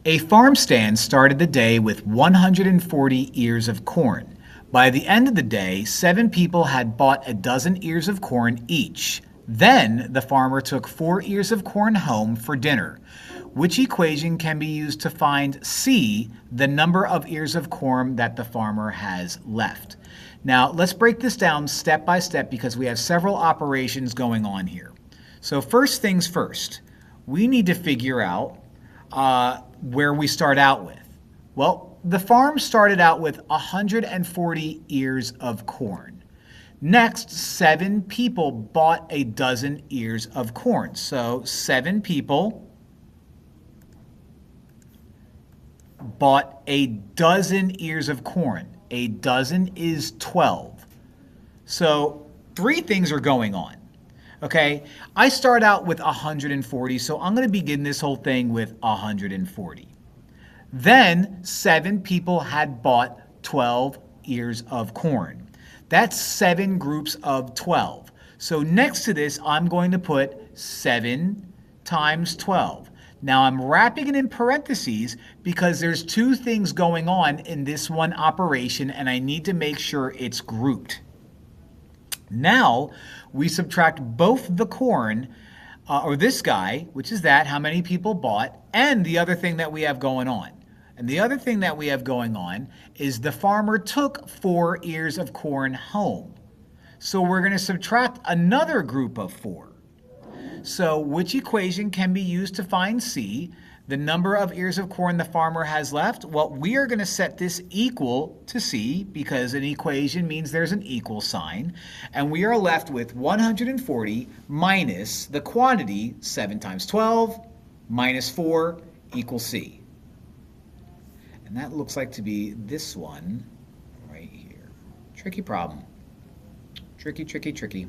A farm stand started the day with 140 ears of corn. By the end of the day, 7 people had bought a dozen ears of corn each. Then the farmer took 4 ears of corn home for dinner. Which equation can be used to find C, the number of ears of corn that the farmer has left? Now, let's break this down step by step because we have several operations going on here. So first things first, we need to figure out where we start out with. Well, the farm started out with 140 ears of corn. Next, 7 people bought a dozen ears of corn. So 7 people bought a dozen ears of corn. A dozen is 12. So 3 things are going on. Okay, I start out with 140, so I'm going to begin this whole thing with 140. Then 7 people had bought 12 ears of corn. That's 7 groups of 12. So next to this, I'm going to put 7 times 12. Now I'm wrapping it in parentheses because there's 2 things going on in this one operation and I need to make sure it's grouped. Now we subtract both the corn, or this guy, which is that, how many people bought, and the other thing that we have going on. And the other thing that we have going on is the farmer took 4 ears of corn home. So we're going to subtract another group of 4. So which equation can be used to find C, the number of ears of corn the farmer has left? Well, we are going to set this equal to C because an equation means there's an equal sign. And we are left with 140 minus the quantity, 7 times 12 minus 4 equals C. And that looks like to be this one right here. Tricky problem. Tricky, tricky, tricky.